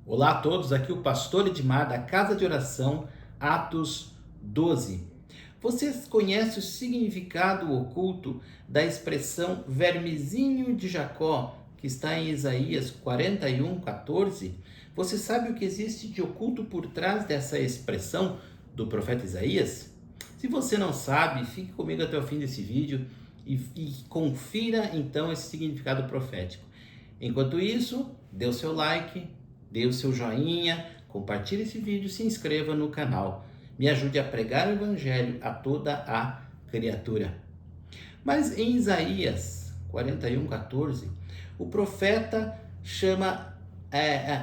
Olá a todos, aqui o pastor Edmar da Casa de Oração, Atos 12. Vocês conhecem o significado oculto da expressão vermezinho de Jacó, que está em Isaías 41:14? Você sabe o que existe de oculto por trás dessa expressão do profeta Isaías? Se você não sabe, fique comigo até o fim desse vídeo e confira então esse significado profético. Enquanto isso, dê o seu like, dê o seu joinha, compartilhe esse vídeo, se inscreva no canal. Me ajude a pregar o evangelho a toda a criatura. Mas em Isaías 41:14, o profeta chama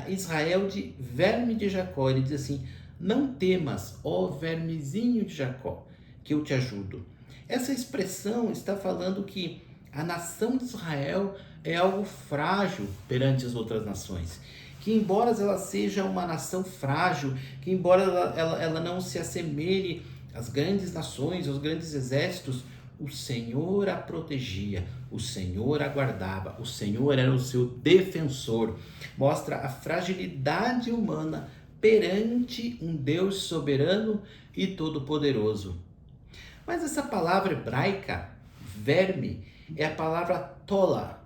Israel de verme de Jacó. Ele diz assim: não temas, ó vermezinho de Jacó, que eu te ajudo. Essa expressão está falando que a nação de Israel é algo frágil perante as outras nações. Que embora ela seja uma nação frágil, que embora ela não se assemelhe às grandes nações, aos grandes exércitos, o Senhor a protegia, o Senhor a guardava, o Senhor era o seu defensor. Mostra a fragilidade humana perante um Deus soberano e todo-poderoso. Mas essa palavra hebraica, verme, é a palavra tola.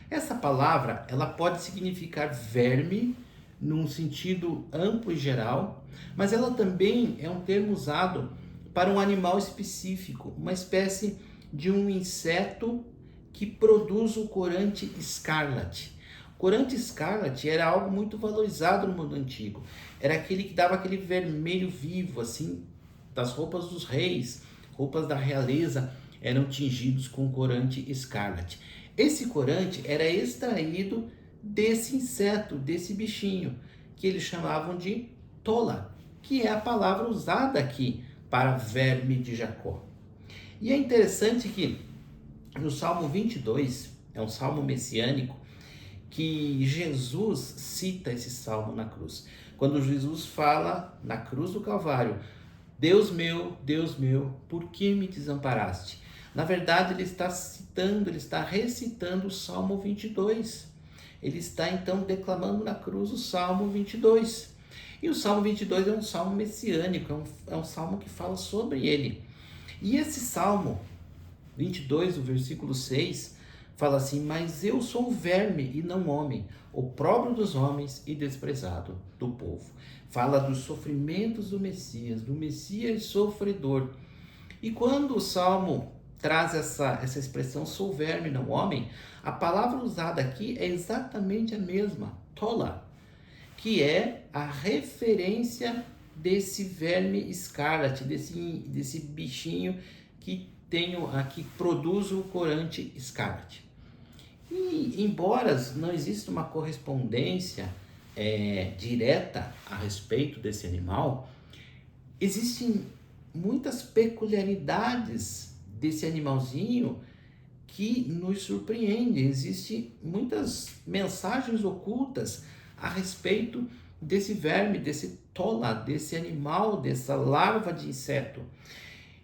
Essa palavra, ela pode significar verme num sentido amplo e geral, mas ela também é um termo usado para um animal específico, uma espécie de um inseto que produz o corante escarlate. O corante escarlate era algo muito valorizado no mundo antigo. Era aquele que dava aquele vermelho vivo, assim, das roupas dos reis, roupas da realeza eram tingidos com corante escarlate. Esse corante era extraído desse inseto, desse bichinho, que eles chamavam de tola, que é a palavra usada aqui para verme de Jacó. E é interessante que no Salmo 22, é um salmo messiânico, que Jesus cita esse salmo na cruz. Quando Jesus fala na cruz do Calvário: Deus meu, por que me desamparaste? Na verdade, ele está citando, ele está recitando o Salmo 22. Ele está então declamando na cruz o Salmo 22. E o Salmo 22 é um salmo messiânico, é um salmo que fala sobre ele. E esse Salmo 22, o versículo 6, fala assim: mas eu sou um verme e não homem, opróbrio dos homens e desprezado do povo. Fala dos sofrimentos do Messias sofredor. E quando o Salmo traz essa expressão, sou verme, não homem, a palavra usada aqui é exatamente a mesma, tola, que é a referência desse verme escarlate, desse bichinho que que produz o corante escarlate. E embora não exista uma correspondência direta a respeito desse animal, existem muitas peculiaridades desse animalzinho que nos surpreendem. Existem muitas mensagens ocultas a respeito desse verme, desse tola, desse animal, dessa larva de inseto.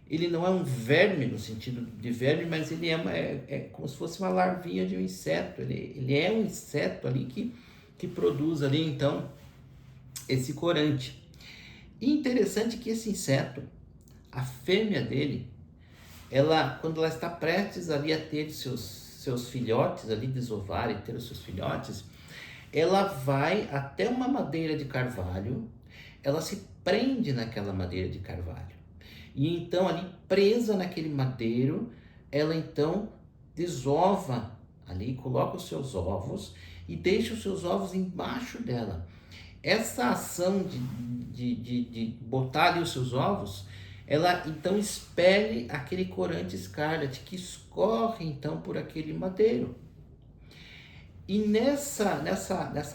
Ele não é um verme no sentido de verme, mas ele é como se fosse uma larvinha de um inseto. Ele é um inseto ali que produz ali então esse corante. E interessante que esse inseto, a fêmea dele, quando ela está prestes ali a ter seus filhotes, ali desovar e ter os seus filhotes, ela vai até uma madeira de carvalho, ela se prende naquela madeira de carvalho. E então ali presa naquele madeiro, ela então desova ali, coloca os seus ovos e deixa os seus ovos embaixo dela. Essa ação de botar ali os seus ovos, ela então expele aquele corante escarlate que escorre então por aquele madeiro. E nessa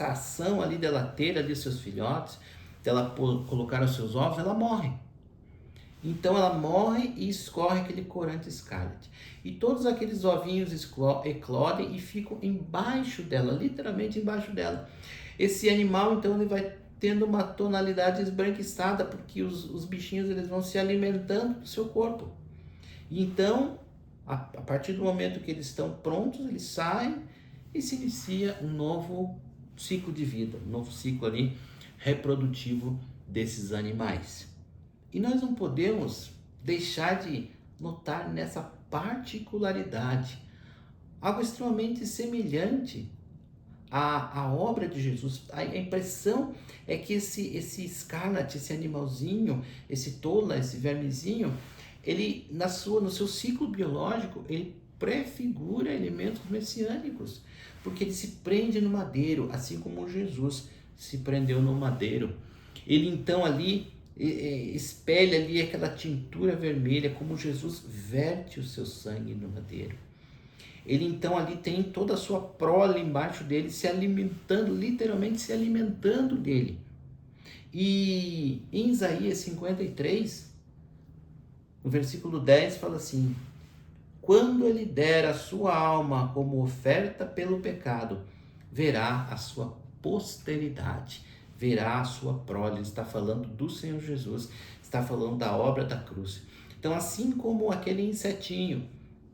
ação ali dela ter ali seus filhotes, dela colocar os seus ovos, ela morre. Então ela morre e escorre aquele corante escarlate. E todos aqueles ovinhos eclodem e ficam embaixo dela, literalmente embaixo dela. Esse animal então ele vai tendo uma tonalidade esbranquiçada, porque os bichinhos eles vão se alimentando do seu corpo. E então, a partir do momento que eles estão prontos, eles saem e se inicia um novo ciclo de vida, um novo ciclo ali reprodutivo desses animais. E nós não podemos deixar de notar nessa particularidade algo extremamente semelhante à obra de Jesus. A impressão é que esse escarlate, esse animalzinho, esse tola, esse vermezinho, ele no seu ciclo biológico, ele prefigura elementos messiânicos, porque ele se prende no madeiro, assim como Jesus se prendeu no madeiro. Ele então ali espelha ali aquela tintura vermelha, como Jesus verte o seu sangue no madeiro. Ele então ali tem toda a sua prole embaixo dele, se alimentando, literalmente se alimentando dele. E em Isaías 53, no versículo 10, fala assim: quando ele der a sua alma como oferta pelo pecado, verá a sua posteridade, verá a sua prole. Ele está falando do Senhor Jesus, está falando da obra da cruz. Então, assim como aquele insetinho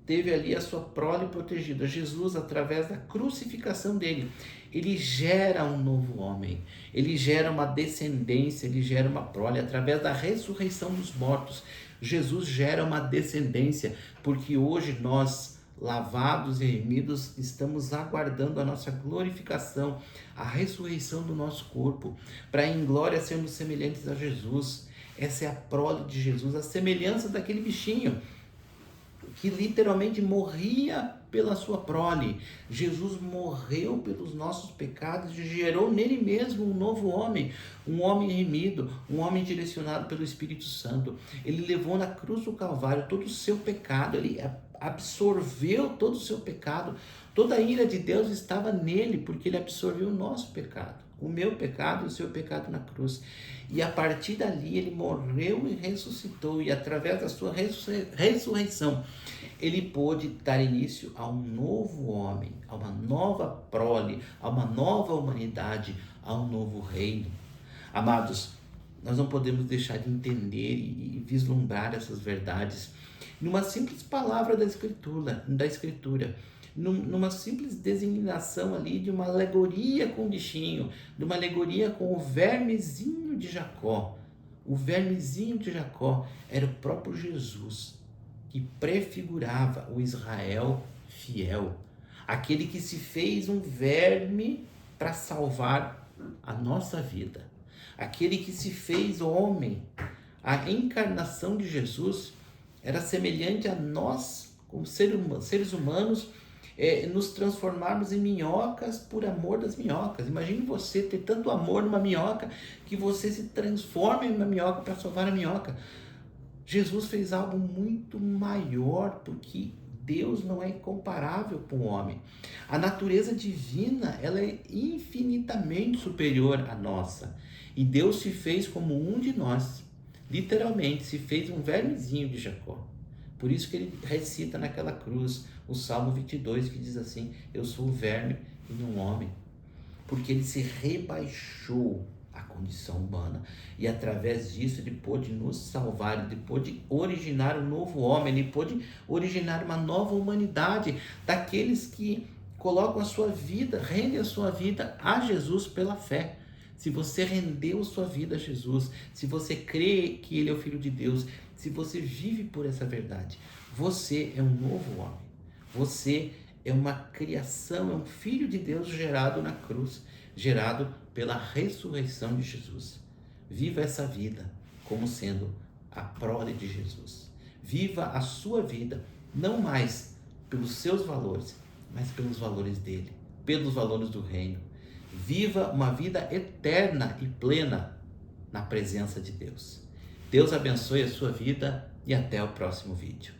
teve ali a sua prole protegida, Jesus, através da crucificação dele, ele gera um novo homem, ele gera uma descendência, ele gera uma prole. Através da ressurreição dos mortos, Jesus gera uma descendência, porque hoje nós, lavados e remidos, estamos aguardando a nossa glorificação, a ressurreição do nosso corpo, para em glória sermos semelhantes a Jesus. Essa é a prole de Jesus, a semelhança daquele bichinho que literalmente morria pela sua prole. Jesus morreu pelos nossos pecados e gerou nele mesmo um novo homem, um homem remido, um homem direcionado pelo Espírito Santo. Ele levou na cruz do Calvário todo o seu pecado, ele absorveu todo o seu pecado. Toda a ira de Deus estava nele, porque ele absorveu o nosso pecado, o meu pecado e o seu pecado na cruz. E a partir dali ele morreu e ressuscitou, e através da sua ressurreição ele pôde dar início a um novo homem, a uma nova prole, a uma nova humanidade, a um novo reino. Amados, nós não podemos deixar de entender e vislumbrar essas verdades numa simples palavra da Escritura, numa simples designação ali de uma alegoria com o bichinho, de uma alegoria com o vermezinho de Jacó. O vermezinho de Jacó era o próprio Jesus, que prefigurava o Israel fiel, aquele que se fez um verme para salvar a nossa vida, aquele que se fez homem. A encarnação de Jesus era semelhante a nós, como seres humanos, nos transformarmos em minhocas por amor das minhocas. Imagine você ter tanto amor numa minhoca que você se transforma em uma minhoca para salvar a minhoca. Jesus fez algo muito maior, porque Deus não é incomparável com o homem. A natureza divina, ela é infinitamente superior à nossa. E Deus se fez como um de nós. Literalmente, se fez um vermezinho de Jacó. Por isso que ele recita naquela cruz o Salmo 22, que diz assim: eu sou o verme e não homem. Porque ele se rebaixou à condição humana. E através disso ele pôde nos salvar, ele pôde originar um novo homem, ele pôde originar uma nova humanidade, daqueles que colocam a sua vida, rendem a sua vida a Jesus pela fé. Se você rendeu sua vida a Jesus, se você crê que Ele é o Filho de Deus, se você vive por essa verdade, você é um novo homem. Você é uma criação, é um Filho de Deus gerado na cruz, gerado pela ressurreição de Jesus. Viva essa vida como sendo a prole de Jesus. Viva a sua vida, não mais pelos seus valores, mas pelos valores dele, pelos valores do reino. Viva uma vida eterna e plena na presença de Deus. Deus abençoe a sua vida e até o próximo vídeo.